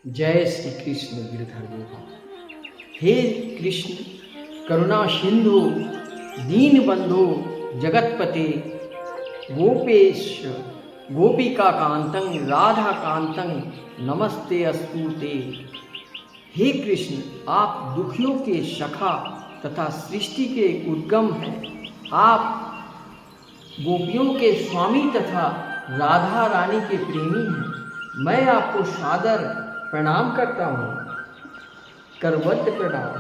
जय श्री कृष्ण गिरधर गोपाल। हे कृष्ण करुणा सिंधु दीन बंधु जगतपते गोपेश गोपिका कांतं राधा कांतं नमस्ते अस्तु ते। हे कृष्ण आप दुखियों के सखा तथा सृष्टि के उद्गम हैं। आप गोपियों के स्वामी तथा राधा रानी के प्रेमी हैं। मैं आपको सादर प्रणाम करता हूँ, करवत प्रणाम।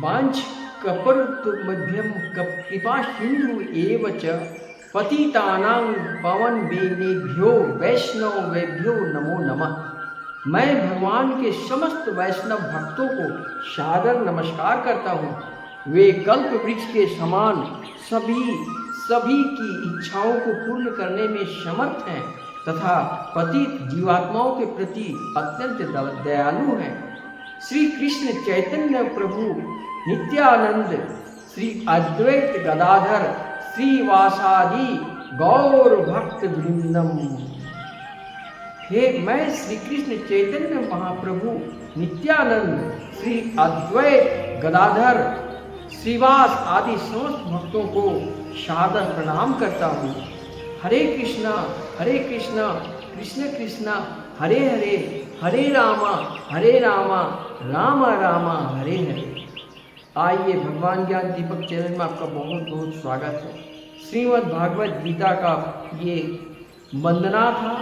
वांछ कपरतुभ्यं कृपा सिंधु एव च पतितानां पावनेभ्यो वैष्णवेभ्यो नमो नमः। मैं भगवान के समस्त वैष्णव भक्तों को सादर नमस्कार करता हूँ। वे कल्प वृक्ष के समान सभी की इच्छाओं को पूर्ण करने में समर्थ हैं तथा पतित जीवात्माओं के प्रति अत्यंत दयालु हैं। श्री कृष्ण चैतन्य प्रभु नित्यानंद श्री अद्वैत गदाधर श्रीवासादि गौर भक्त वृंदम। हे मैं श्री कृष्ण चैतन्य महाप्रभु नित्यानंद श्री अद्वैत गदाधर श्रीवास आदि समस्त भक्तों को सादर प्रणाम करता हूँ। हरे कृष्णा कृष्ण कृष्णा हरे हरे, हरे रामा राम राम हरे हरे। आइए भगवान ज्ञान दीपक चैनल में आपका बहुत बहुत स्वागत है। श्रीमद् भागवत गीता का ये वंदना था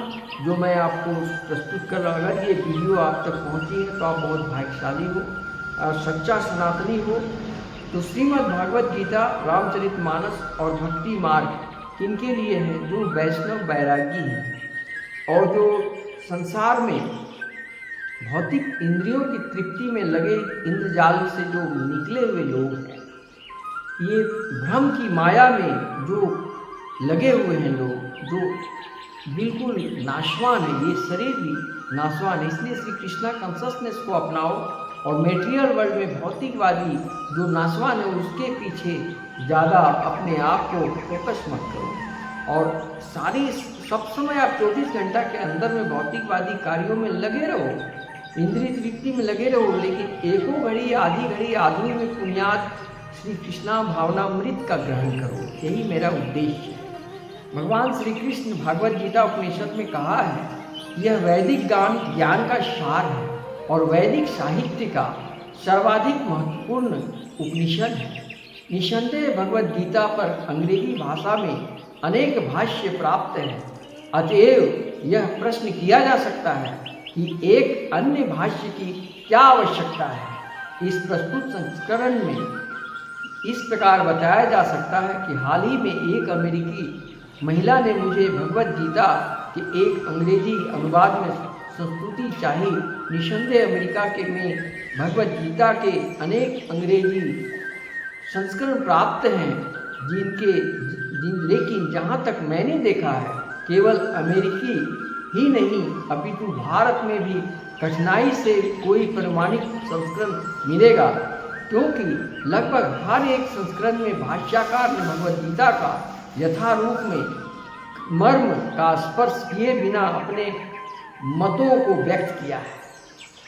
जो मैं आपको प्रस्तुत कर रहा हूँ। अगर ये वीडियो आप तक पहुँची है तो आप बहुत भाग्यशाली हो और सच्चा सनातनी हो। तो श्रीमद् भागवत गीता रामचरितमानस और भक्ति मार्ग इनके लिए है जो वैष्णव वैरागी हैं और जो संसार में भौतिक इंद्रियों की तृप्ति में लगे इंद्रजाल से जो निकले हुए लोग हैं, ये भ्रम की माया में जो लगे हुए हैं लोग, जो बिल्कुल नाशवान है, ये शरीर भी नाशवान है। इसलिए श्री कृष्णा कॉन्शसनेस को अपनाओ और मेटीरियल वर्ल्ड में भौतिकवादी जो नाशवान है उसके पीछे ज़्यादा अपने आप को फोकस मत करो और सब समय आप 24 घंटा के अंदर में भौतिकवादी कार्यों में लगे रहो, इंद्रिय तृप्ति में लगे रहो, लेकिन एको घड़ी आधी घड़ी आदमी में पुण्यात श्री कृष्णा भावनामृत का ग्रहण करो। यही मेरा उद्देश्य है। भगवान श्री कृष्ण भागवत गीता उपनिषद में कहा है यह वैदिक ज्ञान का सार है और वैदिक साहित्य का सर्वाधिक महत्वपूर्ण उपनिषद है। निसंदेह भगवत गीता पर अंग्रेजी भाषा में अनेक भाष्य प्राप्त हैं। अतएव यह प्रश्न किया जा सकता है कि एक अन्य भाष्य की क्या आवश्यकता है। इस प्रस्तुत संस्करण में इस प्रकार बताया जा सकता है कि हाल ही में एक अमेरिकी महिला ने मुझे भगवत गीता के एक अंग्रेजी अनुवाद में संस्तुति चाहिए। निसंदेह अमेरिका में भगवत गीता के अनेक अंग्रेजी संस्करण प्राप्त हैं लेकिन जहाँ तक मैंने देखा है केवल अमेरिकी ही नहीं अपितु भारत में भी कठिनाई से कोई प्रमाणिक संस्करण मिलेगा, क्योंकि लगभग हर एक संस्करण में भाष्यकार ने भगवत गीता का यथारूप में मर्म का स्पर्श किए बिना अपने मतों को व्यक्त किया है।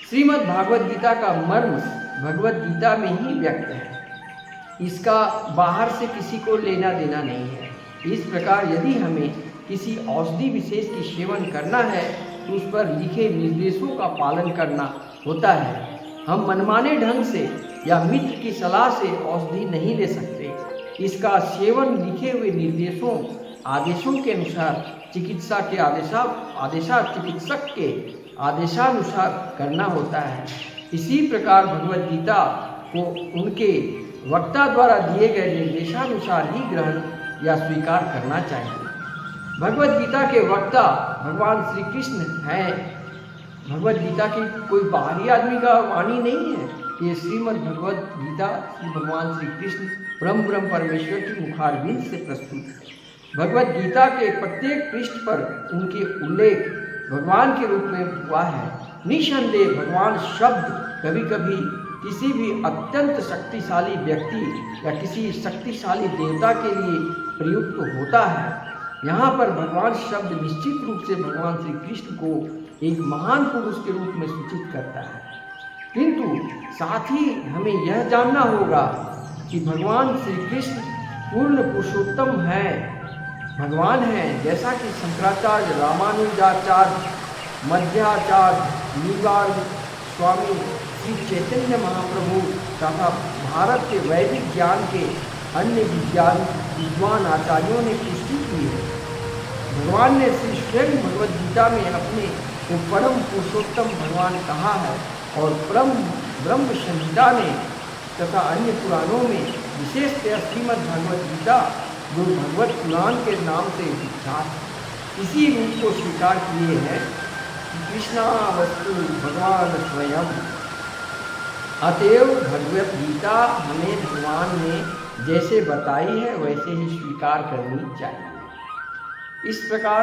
श्रीमद् भागवत गीता का मर्म भगवत गीता में ही व्यक्त है, इसका बाहर से किसी को लेना देना नहीं है। इस प्रकार यदि हमें किसी औषधि विशेष की सेवन करना है तो उस पर लिखे निर्देशों का पालन करना होता है। हम मनमाने ढंग से या मित्र की सलाह से औषधि नहीं ले सकते। इसका सेवन लिखे हुए निर्देशों आदेशों के अनुसार चिकित्सा के चिकित्सक के आदेशानुसार करना होता है। इसी प्रकार भगवत गीता को उनके वक्ता द्वारा दिए गए निर्देशानुसार ही ग्रहण या स्वीकार करना चाहिए। भगवत गीता के वक्ता भगवान श्री कृष्ण हैं। भगवत गीता की कोई बाहरी आदमी का वाणी नहीं है। ये श्रीमद् भगवत गीता श्री भगवान श्री कृष्ण ब्रह्म परमेश्वर की मुखारबिंद से प्रस्तुत है। भगवत गीता के प्रत्येक पृष्ठ पर उनके उल्लेख भगवान के रूप में हुआ है। निसंदेह भगवान शब्द कभी कभी किसी भी अत्यंत शक्तिशाली व्यक्ति या किसी शक्तिशाली देवता के लिए प्रयुक्त होता है। यहाँ पर भगवान शब्द निश्चित रूप से भगवान श्री कृष्ण को एक महान पुरुष के रूप में सूचित करता है, किंतु साथ ही हमें यह जानना होगा कि भगवान श्री कृष्ण पूर्ण पुरुषोत्तम है, भगवान है। जैसा कि शंकराचार्य, रामानुजाचार्य, मध्वाचार्य, नीवाल स्वामी, श्री चैतन्य महाप्रभु तथा भारत के वैदिक ज्ञान के अन्य विद्वान आचार्यों ने पुष्टि की है। भगवान ने श्री स्वयं भगवद गीता में अपने को परम पुरुषोत्तम भगवान कहा है और ब्रह्म संहिता में तथा अन्य पुराणों में विशेषतः श्रीमद् भगवद गीता जो भगवत पुराण के नाम से विख्यात इसी रूप को स्वीकार किए हैं कि कृष्णा वस्तु भगवान स्वयं। अतएव भगवत गीता हमें भगवान ने जैसे बताई है वैसे ही स्वीकार करनी चाहिए। इस प्रकार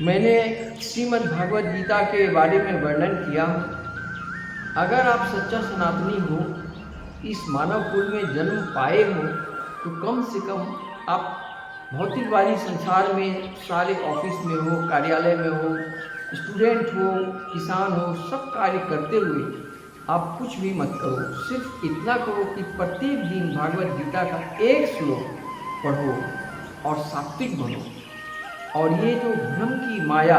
मैंने श्रीमद् भगवद गीता के बारे में वर्णन किया। अगर आप सच्चा सनातनी हो, इस मानव कुल में जन्म पाए हो, तो कम से कम आप भौतिकवादी संसार में सारे ऑफिस में हो, कार्यालय में हो, स्टूडेंट हो, किसान हो, सब कार्य करते हुए आप कुछ भी मत करो। सिर्फ इतना करो कि प्रत्येक दिन भागवत गीता का एक श्लोक पढ़ो और सात्विक बनो। और ये जो भ्रम की माया